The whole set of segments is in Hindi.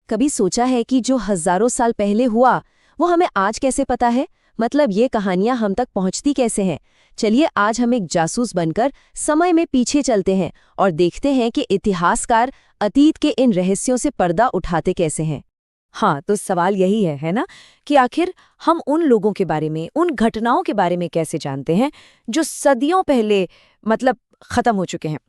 कभी सोचा है कि जो हजारों साल पहले हुआ वो हमें आज कैसे पता है? मतलब ये कहानियां हम तक पहुंचती कैसे हैं? चलिए आज हम एक जासूस बनकर समय में पीछे चलते हैं और देखते हैं कि इतिहासकार अतीत के इन रहस्यों से पर्दा उठाते कैसे हैं। हाँ, तो सवाल यही है ना, कि आखिर हम उन लोगों के बारे में, उन घटनाओं के बारे में कैसे जानते हैं जो सदियों पहले मतलब खत्म हो चुके हैं।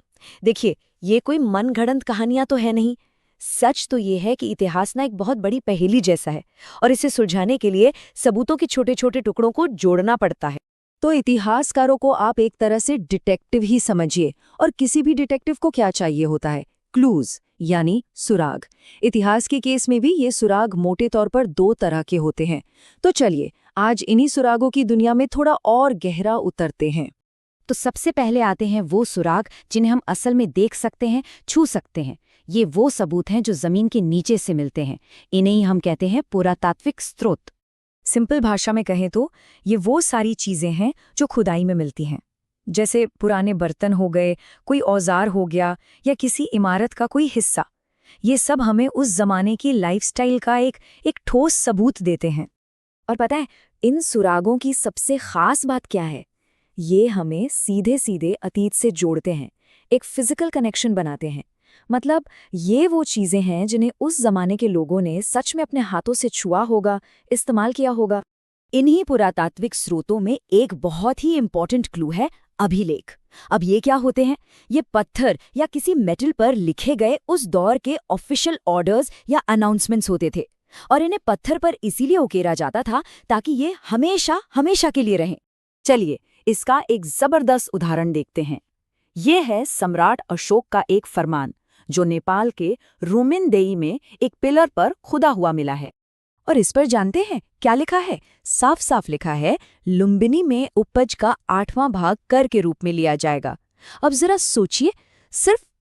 देखिए, ये कोई मनगढ़ंत कहानियां तो है नहीं। सच तो ये है कि इतिहास ना एक बहुत बड़ी पहेली जैसा है और इसे सुलझाने के लिए सबूतों के छोटे छोटे टुकड़ों को जोड़ना पड़ता है। तो इतिहासकारों को आप एक तरह से डिटेक्टिव ही समझिए, और किसी भी डिटेक्टिव को क्या चाहिए होता है? क्लूज, यानी सुराग। इतिहास के केस में भी ये सुराग मोटे तौर पर दो तरह के होते हैं। तो चलिए आज इन्हीं सुरागों की दुनिया में थोड़ा और गहरा उतरते हैं। तो सबसे पहले आते हैं वो सुराग जिन्हें हम असल में देख सकते हैं, छू सकते हैं। ये वो सबूत हैं जो जमीन के नीचे से मिलते हैं। इन्हें ही हम कहते हैं पुरातात्विक स्रोत। सिंपल भाषा में कहें तो ये वो सारी चीजें हैं जो खुदाई में मिलती हैं, जैसे पुराने बर्तन हो गए, कोई औजार हो गया, या किसी इमारत का कोई हिस्सा। ये सब हमें उस जमाने की लाइफस्टाइल का एक ठोस सबूत देते हैं। और पता है, इन सुरागों की सबसे खास बात क्या है? ये हमें सीधे सीधे अतीत से जोड़ते हैं, एक फिजिकल कनेक्शन बनाते हैं। मतलब ये वो चीजें हैं जिन्हें उस जमाने के लोगों ने सच में अपने हाथों से छुआ होगा, इस्तेमाल किया होगा। इन्हीं पुरातात्विक स्रोतों में एक बहुत ही इंपॉर्टेंट क्लू है अभिलेख। अब ये क्या होते हैं? ये पत्थर या किसी मेटल पर लिखे गए उस दौर के ऑफिशियल ऑर्डर्स या अनाउंसमेंट्स होते थे, और इन्हें पत्थर पर इसीलिए उकेरा जाता था ताकि ये हमेशा हमेशा के लिए रहें। चलिए इसका एक जबरदस्त उदाहरण देखते हैं। ये है सम्राट अशोक का एक फरमान जो नेपाल के रुमिनदेई में एक पिलर पर खुदा हुआ मिला है। और इस पर जानते हैं क्या लिखा है? साफ साफ लिखा है, लुम्बिनी में उपज का 8वां भाग कर के रूप में लिया जाएगा। अब जरा सोचिए,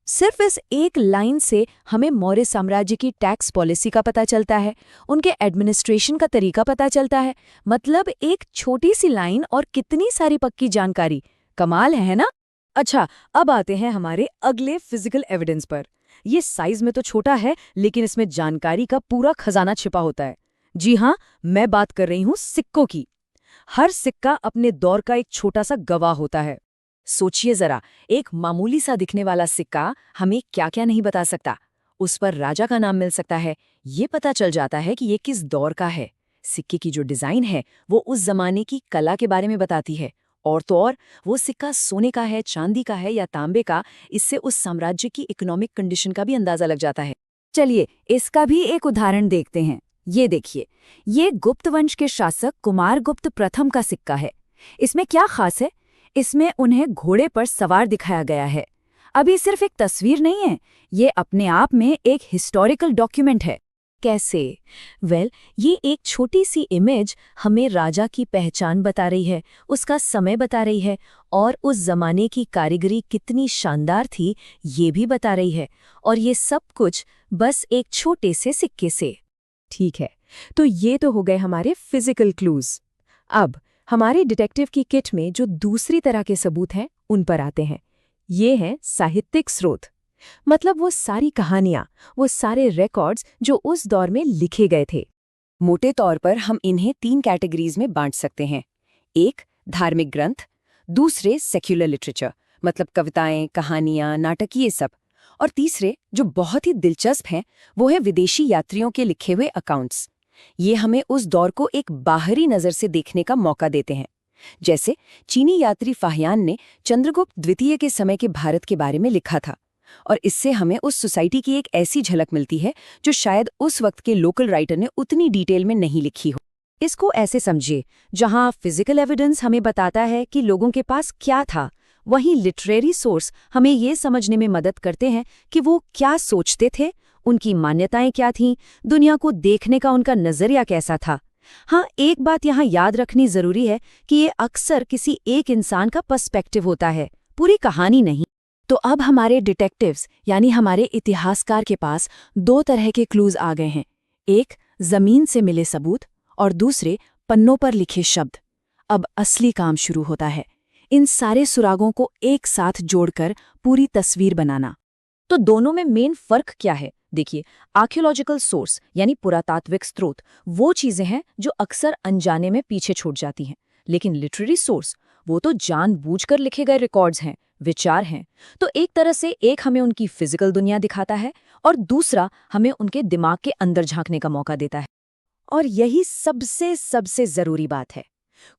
सिर्फ इस एक लाइन से हमें मौर्य साम्राज्य की टैक्स पॉलिसी का पता चलता है, उनके एडमिनिस्ट्रेशन का तरीका पता चलता है। मतलब एक छोटी सी लाइन और कितनी सारी पक्की जानकारी। कमाल है ना? अच्छा, अब आते हैं हमारे अगले फिजिकल एविडेंस पर। ये साइज में तो छोटा है, लेकिन इसमें जानकारी का पूरा खजाना छिपा होता है। जी हाँ, मैं बात कर रही हूँ सिक्कों की। हर सिक्का अपने दौर का एक छोटा सा गवाह होता है। सोचिए जरा, एक मामूली सा दिखने वाला सिक्का हमें क्या क्या नहीं बता सकता। उस पर राजा का नाम मिल सकता है, ये पता चल जाता है कि ये किस दौर का है। सिक्के की जो डिजाइन है वो उस जमाने की कला के बारे में बताती है। और तो और, वो सिक्का सोने का है, चांदी का है या तांबे का, इससे उस साम्राज्य की इकोनॉमिक कंडीशन का भी अंदाजा लग जाता है। चलिए इसका भी एक उदाहरण देखते हैं। ये देखिए, ये गुप्त वंश के शासक कुमारगुप्त प्रथम का सिक्का है। इसमें क्या खास है? इसमें उन्हें घोड़े पर सवार दिखाया गया है। अभी सिर्फ एक तस्वीर नहीं है, ये अपने आप में एक हिस्टोरिकल डॉक्यूमेंट है। कैसे? ये एक छोटी सी इमेज हमें राजा की पहचान बता रही है, उसका समय बता रही है, और उस जमाने की कारीगरी कितनी शानदार थी ये भी बता रही है। और ये सब कुछ बस एक छोटे से सिक्के से। ठीक है, तो ये तो हो गए हमारे फिजिकल क्लूज। अब हमारे डिटेक्टिव की किट में जो दूसरी तरह के सबूत हैं उन पर आते हैं। ये हैं साहित्यिक स्रोत। मतलब वो सारी कहानियां, वो सारे रिकॉर्ड्स जो उस दौर में लिखे गए थे। मोटे तौर पर हम इन्हें 3 कैटेगरीज में बांट सकते हैं। एक, धार्मिक ग्रंथ। दूसरे, सेक्युलर लिटरेचर, मतलब कविताएं, कहानियां, नाटक, ये सब। और तीसरे, जो बहुत ही दिलचस्प हैं, वो है विदेशी यात्रियों के लिखे हुए अकाउंट्स। ये हमें उस दौर को एक बाहरी नज़र से देखने का मौका देते हैं। जैसे चीनी यात्री फाहियान ने चंद्रगुप्त द्वितीय के समय के भारत के बारे में लिखा था, और इससे हमें उस सोसाइटी की एक ऐसी झलक मिलती है जो शायद उस वक्त के लोकल राइटर ने उतनी डिटेल में नहीं लिखी हो। इसको ऐसे समझिए, जहां फिजिकल एविडेंस हमें बताता है कि लोगों के पास क्या था, वहीं लिटरेरी सोर्स हमें ये समझने में मदद करते हैं कि वो क्या सोचते थे, उनकी मान्यताएं क्या थीं, दुनिया को देखने का उनका नजरिया कैसा था। हाँ, एक बात यहाँ याद रखनी जरूरी है कि ये अक्सर किसी एक इंसान का पर्सपेक्टिव होता है, पूरी कहानी नहीं। तो अब हमारे डिटेक्टिव्स यानी हमारे इतिहासकार के पास 2 तरह के क्लूज आ गए हैं। एक, जमीन से मिले सबूत, और दूसरे, पन्नों पर लिखे शब्द। अब असली काम शुरू होता है, इन सारे सुरागों को एक साथ जोड़कर पूरी तस्वीर बनाना। तो दोनों में मेन फर्क क्या है? देखिए, आर्कियोलॉजिकल सोर्स यानी पुरातात्विक स्रोत वो चीजें हैं जो अक्सर अनजाने में पीछे छूट जाती हैं। लेकिन लिटरेरी सोर्स वो तो जानबूझकर लिखे गए रिकॉर्ड्स हैं, विचार हैं। तो एक तरह से एक हमें उनकी फिजिकल दुनिया दिखाता है और दूसरा हमें उनके दिमाग के अंदर झांकने का मौका देता है। और यही सबसे सबसे जरूरी बात है।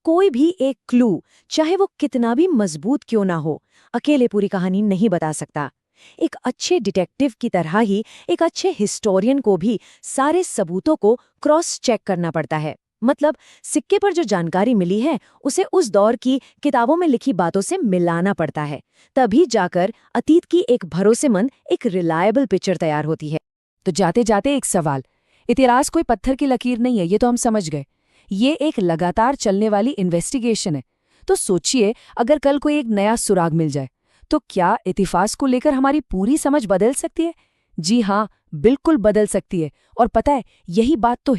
कोई भी एक क्लू, चाहे वो कितना भी मजबूत क्यों ना हो, अकेले पूरी कहानी नहीं बता सकता। एक अच्छे डिटेक्टिव की तरह ही एक अच्छे हिस्टोरियन को भी सारे सबूतों को क्रॉस चेक करना पड़ता है। मतलब सिक्के पर जो जानकारी मिली है उसे उस दौर की किताबों में लिखी बातों से मिलाना पड़ता है। तभी जाकर अतीत की एक भरोसेमंद, एक रिलायबल पिक्चर तैयार होती है। तो जाते जाते एक सवाल, इतिहास कोई पत्थर की लकीर नहीं है, ये तो हम समझ गए। ये एक लगातार चलने वाली इन्वेस्टिगेशन है। तो सोचिए, अगर कल कोई एक नया सुराग मिल जाए, तो क्या इतिहास को लेकर हमारी पूरी समझ बदल सकती है? जी हाँ, बिल्कुल बदल सकती है। और पता है, यही बात तो